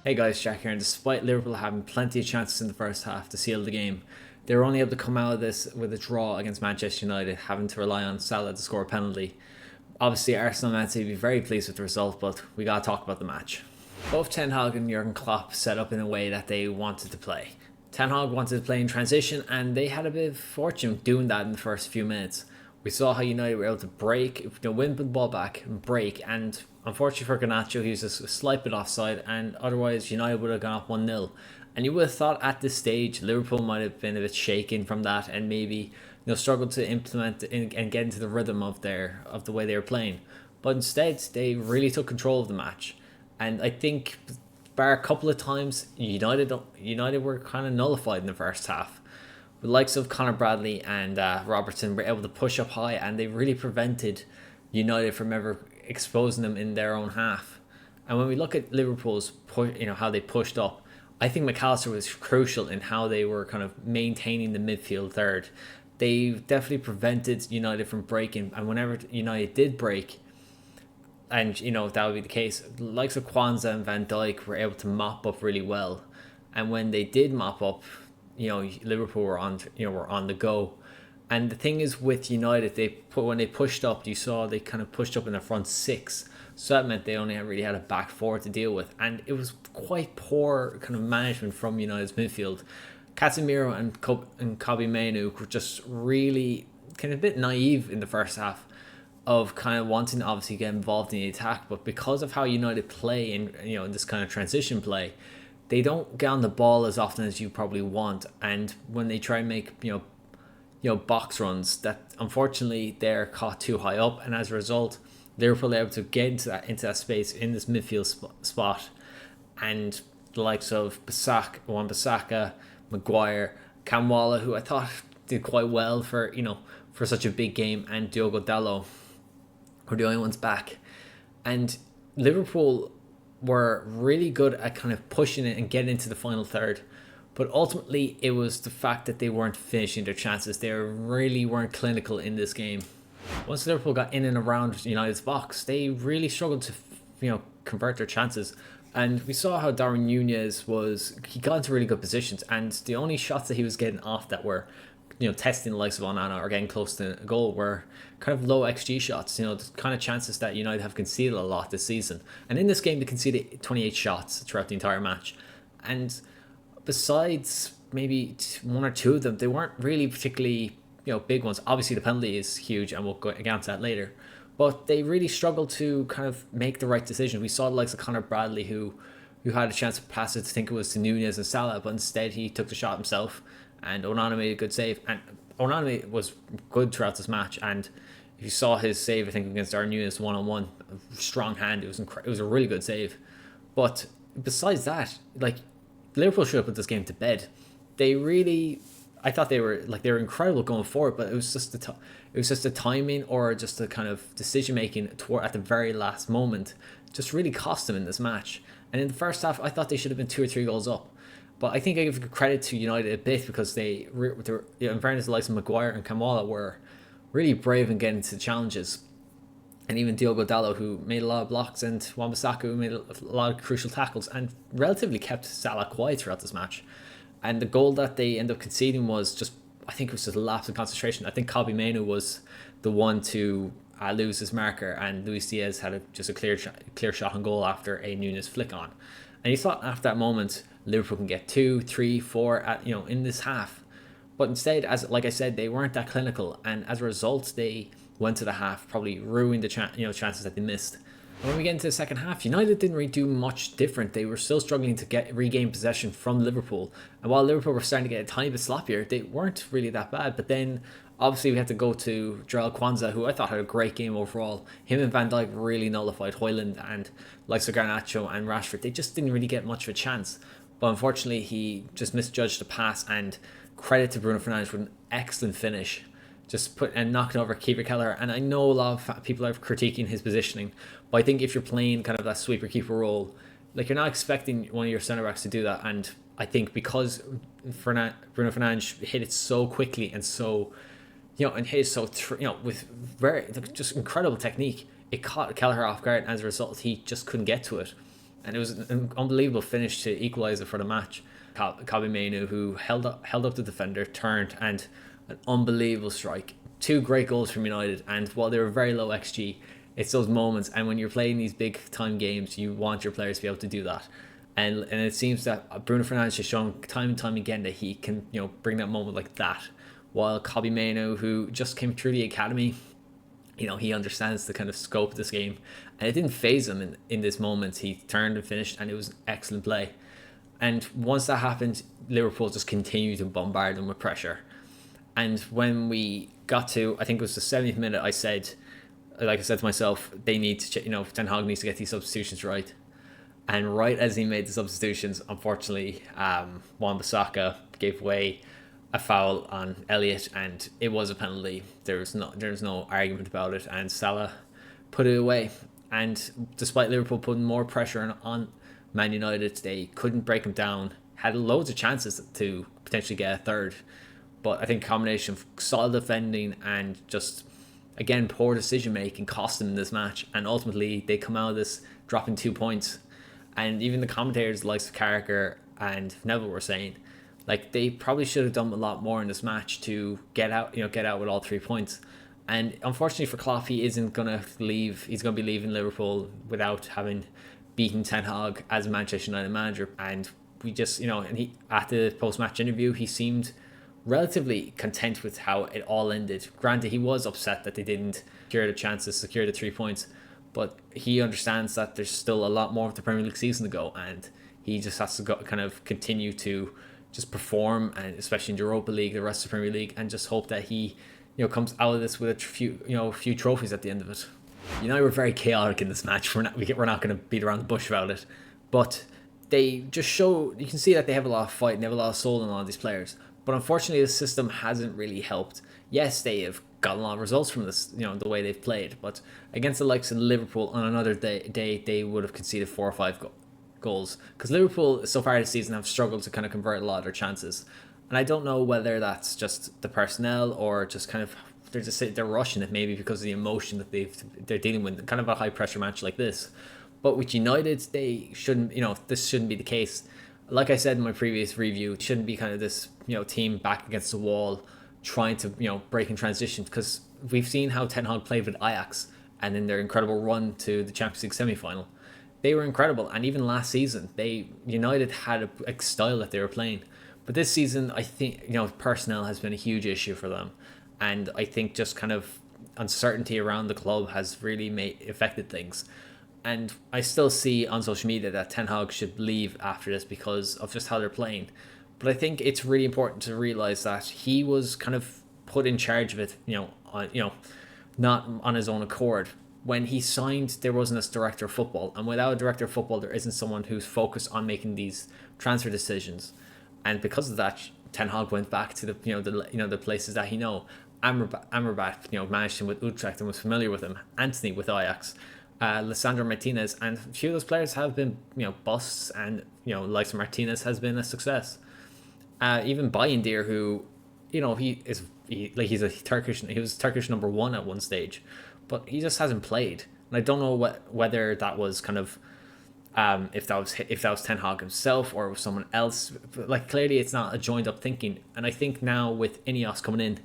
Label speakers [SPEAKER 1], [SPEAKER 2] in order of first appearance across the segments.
[SPEAKER 1] Hey guys, Jack here, and despite Liverpool having plenty of chances in the first half to seal the game, they were only able to come out of this with a draw against Manchester United, having to rely on Salah to score a penalty. Obviously, Arsenal and Man City will be very pleased with the result, but we gotta talk about the match. Both Ten Hag and Jurgen Klopp set up in a way that they wanted to play. Ten Hag wanted to play in transition, and they had a bit of fortune doing that in the first few minutes. We saw how United were able to break, win the ball back and break, and unfortunately for Garnacho, he was just a slight bit offside, and otherwise United would have gone up 1-0. And you would have thought at this stage Liverpool might have been a bit shaken from that and maybe struggled to implement and get into the rhythm of the way they were playing. But instead, they really took control of the match, and I think bar a couple of times United were kind of nullified in the first half. The likes of Conor Bradley and Robertson were able to push up high, and they really prevented United from ever exposing them in their own half. And when we look at Liverpool's how they pushed up, I think McAllister was crucial in how they were kind of maintaining the midfield third. They definitely prevented United from breaking, and whenever United did break, and that would be the case, the likes of Kwanzaa and Van Dijk were able to mop up really well. And when they did mop up, Liverpool were on the go. And the thing is with United, when they pushed up, you saw they kind of pushed up in their front six. So that meant they only really had a back four to deal with, and it was quite poor kind of management from United's midfield. Casemiro and Kobbie Mainoo were just really kind of a bit naive in the first half of kind of wanting to obviously get involved in the attack, but because of how United play in this kind of transition play, they don't get on the ball as often as you probably want, and when they try and make box runs, that unfortunately they're caught too high up, and as a result Liverpool are able to get into that space in this midfield spot, and the likes of Wan-Bissaka, Maguire, Kamwala, who I thought did quite well for such a big game, and Diogo Dalot were the only ones back. And Liverpool were really good at kind of pushing it and getting into the final third, but ultimately it was the fact that they weren't finishing their chances. They really weren't clinical in this game. Once Liverpool got in and around United's box, they really struggled to convert their chances. And we saw how Darwin Núñez he got into really good positions, and the only shots that he was getting off that were testing the likes of Onana or getting close to a goal were kind of low XG shots, the kind of chances that United have conceded a lot this season. And in this game, they conceded 28 shots throughout the entire match. And besides maybe one or two of them, they weren't really particularly big ones. Obviously, the penalty is huge, and we'll go against that later. But they really struggled to kind of make the right decision. We saw the likes of Conor Bradley, who had a chance to pass it, to think it was to Núñez and Salah, but instead he took the shot himself, and Onana made a good save. And Onana was good throughout this match, and if you saw his save, I think against Darwin Núñez one-on-one, strong hand, it was a really good save. But besides that, Liverpool should have put this game to bed. I thought they were incredible going forward, but it was just the timing, or just the kind of decision making at the very last moment just really cost them in this match. And in the first half, I thought they should have been 2 or 3 goals up. But I think I give credit to United a bit, because they in fairness, the likes of Maguire and Kamala were really brave in getting into challenges. And even Diogo Dalot, who made a lot of blocks, and Wan-Bissaka, who made a lot of crucial tackles and relatively kept Salah quiet throughout this match. And the goal that they end up conceding was just, I think it was just a lapse of concentration. I think Kobbie Mainoo was the one to lose his marker, and Luis Diaz had just a clear shot on goal after a Núñez flick on. And you thought after that moment Liverpool can get 2, 3, 4 in this half, but instead, like I said, they weren't that clinical, and as a result they went to the half, probably ruined the chances that they missed. And when we get into the second half, United didn't really do much different. They were still struggling to regain possession from Liverpool, and while Liverpool were starting to get a tiny bit sloppier, they weren't really that bad. But then obviously we had to go to Jarell Kwanzaa, who I thought had a great game overall. Him and Van Dijk really nullified Højlund, and likes of Garnacho and Rashford. They just didn't really get much of a chance. But unfortunately, he just misjudged the pass, and credit to Bruno Fernandes for an excellent finish. Just knocking over Keeper Keller. And I know a lot of people are critiquing his positioning, but I think if you're playing kind of that sweeper keeper role, you're not expecting one of your centre backs to do that. And I think because Bruno Fernandes hit it so quickly and so, and hit it so with very just incredible technique, it caught Kelleher off guard, and as a result he just couldn't get to it. And it was an unbelievable finish to equalise it for the match. Mainoo, who held up the defender, turned, and an unbelievable strike. Two great goals from United, and while they were very low XG, it's those moments, and when you're playing these big time games, you want your players to be able to do that. And it seems that Bruno Fernandes has shown time and time again that he can, bring that moment like that. While Mainoo, who just came through the academy, he understands the kind of scope of this game, and it didn't faze him in this moment. He turned and finished, and it was an excellent play. And once that happened, Liverpool just continued to bombard them with pressure. And when we got to, I think it was the 70th minute, I said to myself, they need to, Ten Hag needs to get these substitutions right. And right as he made the substitutions, unfortunately, Wan-Bissaka gave away a foul on Elliott, and it was a penalty. There's no argument about it, and Salah put it away. And despite Liverpool putting more pressure on Man United, they couldn't break them down. Had loads of chances to potentially get a third, but I think a combination of solid defending and just, again, poor decision making cost them in this match. And ultimately, they come out of this dropping 2 points. And even the commentators, like Carragher and Neville, were saying, like, they probably should have done a lot more in this match to get out with all 3 points. And unfortunately for Klopp, he isn't going to leave. He's going to be leaving Liverpool without having beaten Ten Hag as Manchester United manager. And we just, and he, at the post-match interview, he seemed relatively content with how it all ended. Granted, he was upset that they didn't secure the chances, secure the 3 points, but he understands that there's still a lot more of the Premier League season to go, and he just has to kind of continue to just perform, and especially in the Europa League, the rest of the Premier League, and just hope that he, comes out of this with a few trophies at the end of it. United were very chaotic in this match. We're not going to beat around the bush about it, but they just show, you can see that they have a lot of fight and they have a lot of soul in a lot of these players. But unfortunately, the system hasn't really helped. Yes, they have gotten a lot of results from this, the way they've played. But against the likes of Liverpool on another day they would have conceded 4 or 5 goals. Because Liverpool, so far this season, have struggled to kind of convert a lot of their chances. And I don't know whether that's just the personnel or just kind of they're rushing it, maybe because of the emotion that they're dealing with, kind of a high pressure match like this. But with United, they shouldn't, this shouldn't be the case. Like I said in my previous review, it shouldn't be kind of this, team back against the wall trying to, break in transition, because we've seen how Ten Hag played with Ajax and in their incredible run to the Champions League semi-final. They were incredible, and even last season, United had a style that they were playing. But this season, I think, personnel has been a huge issue for them. And I think just kind of uncertainty around the club has really affected things. And I still see on social media that Ten Hag should leave after this because of just how they're playing. But I think it's really important to realise that he was kind of put in charge of it, not on his own accord. When he signed, there wasn't a director of football. And without a director of football, there isn't someone who's focused on making these transfer decisions. And because of that, Ten Hag went back to the places that he know. Amrabat, managed him with Utrecht and was familiar with him. Anthony with Ajax. Lisandro Martinez, and a few of those players have been busts, and like Martinez has been a success. Even Bayindir, who he was Turkish number 1 at one stage, but he just hasn't played, and I don't know whether that was kind of if that was Ten Hag himself or with someone else. Like, clearly it's not a joined up thinking, and I think now with Ineos coming in,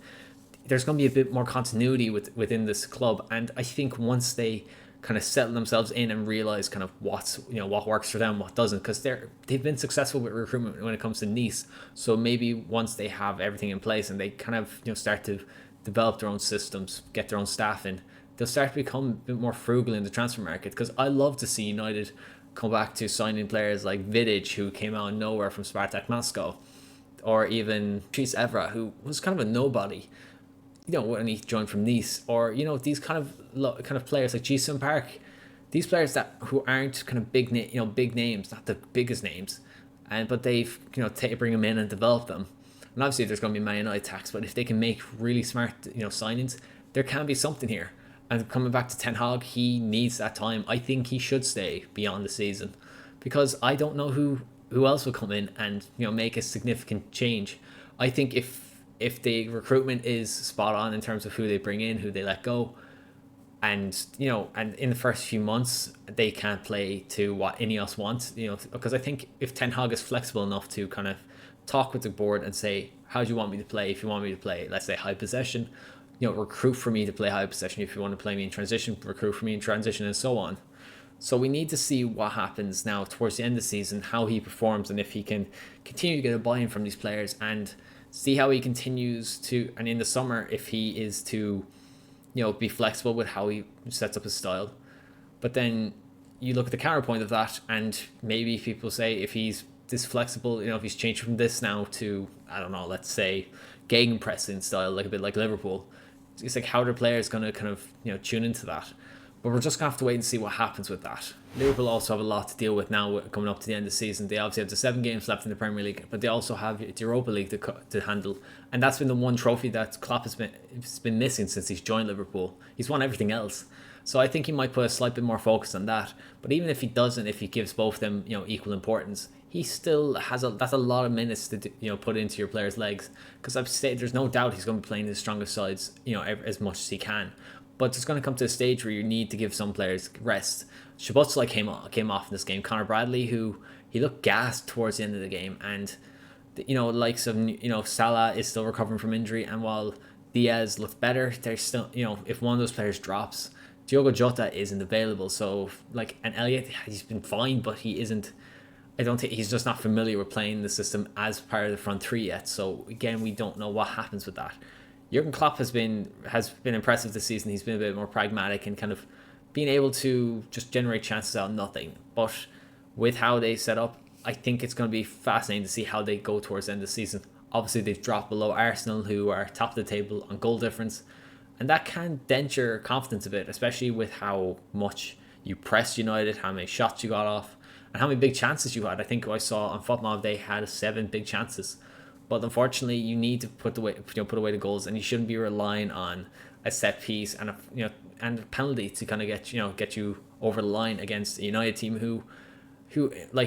[SPEAKER 1] there's going to be a bit more continuity within this club, and I think once they kind of settle themselves in and realize kind of what works for them, what doesn't, because they've been successful with recruitment when it comes to Nice. So maybe once they have everything in place and they kind of start to develop their own systems, get their own staff in, they'll start to become a bit more frugal in the transfer market. Because I love to see United come back to signing players like Vidic, who came out of nowhere from Spartak Moscow, or even Chris Evra, who was kind of a nobody, when he joined from Nice, or these kind of players like Ji-sung Park, these players who aren't kind of big names, not the biggest names, but they've bring them in and develop them. And obviously there's going to be Man United tax, but if they can make really smart signings, there can be something here. And coming back to Ten Hag, he needs that time. I think he should stay beyond the season, because I don't know who else will come in and make a significant change. I think if the recruitment is spot on in terms of who they bring in, who they let go, And and in the first few months they can't play to what Ineos wants, because I think if Ten Hag is flexible enough to kind of talk with the board and say, how do you want me to play? If you want me to play, let's say, high possession, recruit for me to play high possession. If you want to play me in transition, recruit for me in transition, and so on. So we need to see what happens now towards the end of the season, how he performs, and if he can continue to get a buy-in from these players, and see how he continues to, and in the summer, if he is to be flexible with how he sets up his style. But then you look at the counterpoint of that, and maybe people say if he's this flexible, if he's changed from this now to, I don't know, let's say gegenpressing style, like a bit like Liverpool, it's like how are the players going to kind of tune into that? But we're just going to have to wait and see what happens with that. Liverpool also have a lot to deal with now coming up to the end of the season. They obviously have the 7 games left in the Premier League, but they also have the Europa League to handle. And that's been the one trophy that Klopp has been missing since he's joined Liverpool. He's won everything else. So I think he might put a slight bit more focus on that. But even if he doesn't, if he gives both of them equal importance, he still has that's a lot of minutes to put into your players' legs. Because I've said there's no doubt he's going to be playing his strongest sides as much as he can. But it's going to come to a stage where you need to give some players rest. Szoboszlai came off in this game. Conor Bradley, who he looked gassed towards the end of the game, and likes of Salah is still recovering from injury, and while Diaz looked better, there's still if one of those players drops, Diogo Jota isn't available. So and Elliott, he's been fine, but he isn't. I don't think he's just not familiar with playing the system as part of the front three yet. So again, we don't know what happens with that. Jurgen Klopp has been impressive this season. He's been a bit more pragmatic and kind of being able to just generate chances out of nothing. But with how they set up, I think it's going to be fascinating to see how they go towards the end of the season. Obviously, they've dropped below Arsenal, who are top of the table on goal difference. And that can dent your confidence a bit, especially with how much you pressed United, how many shots you got off, and how many big chances you had. I think I saw on FotMob they had 7 big chances. But unfortunately, you need to put away the goals, and you shouldn't be relying on a set piece and a penalty to kind of get you over the line against a United team who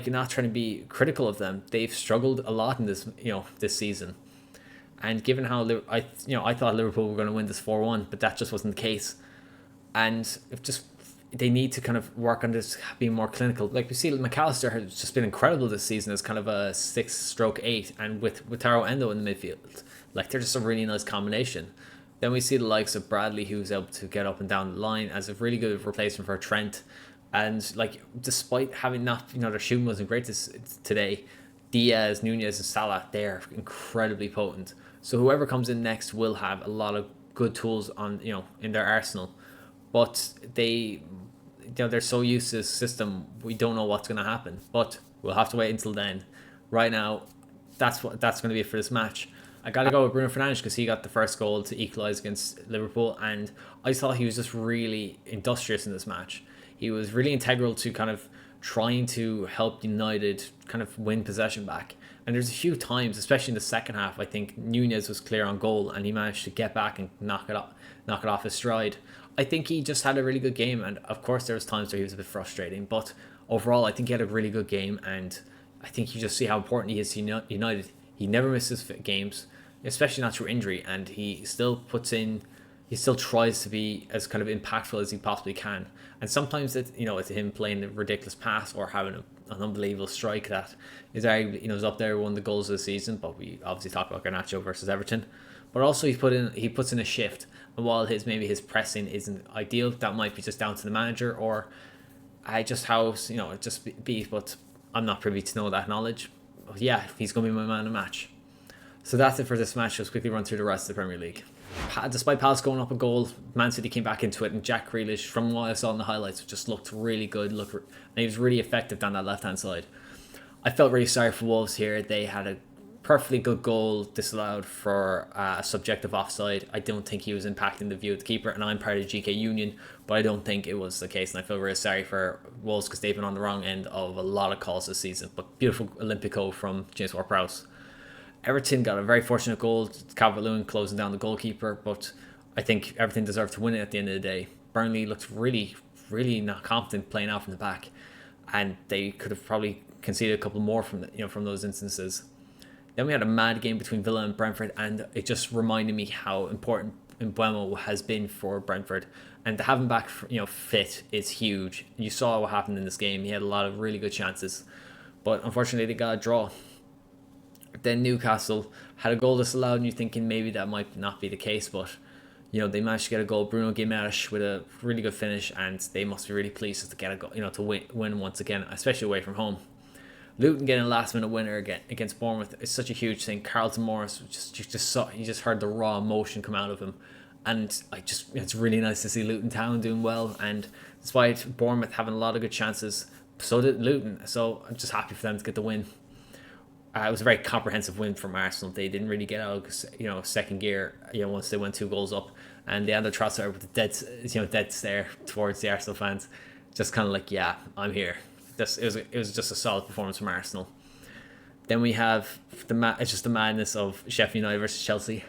[SPEAKER 1] not trying to be critical of them. They've struggled a lot in this this season, and given how I thought Liverpool were going to win this 4-1, but that just wasn't the case, and they need to kind of work on this being more clinical. Like we see, McAllister has just been incredible this season as kind of a 6/8, and with Taro Endo in the midfield, they're just a really nice combination. Then we see the likes of Bradley, who's able to get up and down the line as a really good replacement for Trent. And despite having not, their shooting wasn't great today, Diaz, Nunez, and Salah, they're incredibly potent. So whoever comes in next will have a lot of good tools on in their arsenal. But they're so used to this system, we don't know what's going to happen. But we'll have to wait until then. Right now, that's going to be it for this match. I got to go with Bruno Fernandes because he got the first goal to equalise against Liverpool, and I thought he was just really industrious in this match. He was really integral to kind of trying to help United kind of win possession back. And there's a few times, especially in the second half, I think Nunez was clear on goal and he managed to get back and knock it off his stride. I think he just had a really good game, and of course there was times where he was a bit frustrating, but overall I think he had a really good game, and I think you just see how important he is to United. He never misses games, especially not through injury, and he still tries to be as kind of impactful as he possibly can. And sometimes it's him playing a ridiculous pass or having an unbelievable strike that is arguably up there with one of the goals of the season. But we obviously talk about Garnacho versus Everton. But also he puts in a shift, and while his pressing isn't ideal, that might be just down to the manager or just how it just be. But I'm not privy to know that knowledge. But yeah, he's going to be my man of the match. So that's it for this match. Let's quickly run through the rest of the Premier League. Despite Palace going up a goal, Man City came back into it, and Jack Grealish, from what I saw in the highlights, just looked really good. And he was really effective down that left-hand side. I felt really sorry for Wolves here. They had a perfectly good goal disallowed for a subjective offside. I don't think he was impacting the view of the keeper, and I'm part of the GK Union, but I don't think it was the case, and I feel really sorry for Wolves because they've been on the wrong end of a lot of calls this season. But beautiful Olympico from James Ward-Prowse. Everton got a very fortunate goal, Calvert-Lewin closing down the goalkeeper, but I think Everton deserved to win it at the end of the day. Burnley looked really, really not confident playing out from the back, and they could have probably conceded a couple more from those instances. Then we had a mad game between Villa and Brentford, and it just reminded me how important Mbeumo has been for Brentford. And to have him back, fit is huge. You saw what happened in this game. He had a lot of really good chances, but unfortunately they got a draw. Then Newcastle had a goal disallowed, and you're thinking maybe that might not be the case, but they managed to get a goal. Bruno Guimaraes with a really good finish, and they must be really pleased to get a goal, to win once again, especially away from home. Luton getting a last minute winner against Bournemouth is such a huge thing. Carlton Morris you just heard the raw emotion come out of him, and it's really nice to see Luton Town doing well. And despite Bournemouth having a lot of good chances, so did Luton. So I'm just happy for them to get the win. It was a very comprehensive win from Arsenal. They didn't really get out of second gear once they went 2 goals up, and they had their Trossard with the dead stare towards the Arsenal fans, just kind of like, yeah, I'm here. It was just a solid performance from Arsenal. Then we have it's just the madness of Sheffield United versus Chelsea.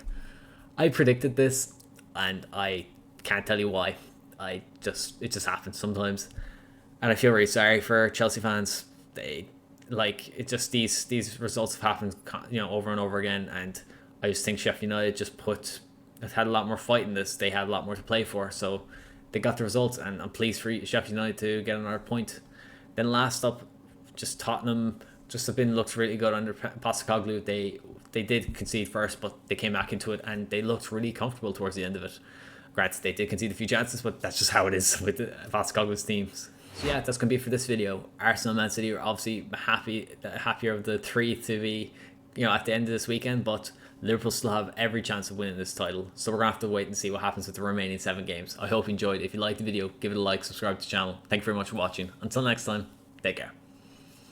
[SPEAKER 1] I predicted this, and I can't tell you why. It just happens sometimes, and I feel really sorry for Chelsea fans. These results have happened over and over again, and I just think Sheffield United had a lot more fight in this. They had a lot more to play for, so they got the results, and I'm pleased for Sheffield United to get another point. Then last up, just Tottenham looked really good under Postecoglou. They did concede first, but they came back into it, and they looked really comfortable towards the end of it. Granted, they did concede a few chances, but that's just how it is with Postecoglou's teams. So yeah, that's going to be it for this video. Arsenal and Man City are obviously happier of the 3 to be at the end of this weekend, but Liverpool still have every chance of winning this title. So we're going to have to wait and see what happens with the remaining 7 games. I hope you enjoyed. If you liked the video, give it a like, subscribe to the channel. Thank you very much for watching. Until next time, take care.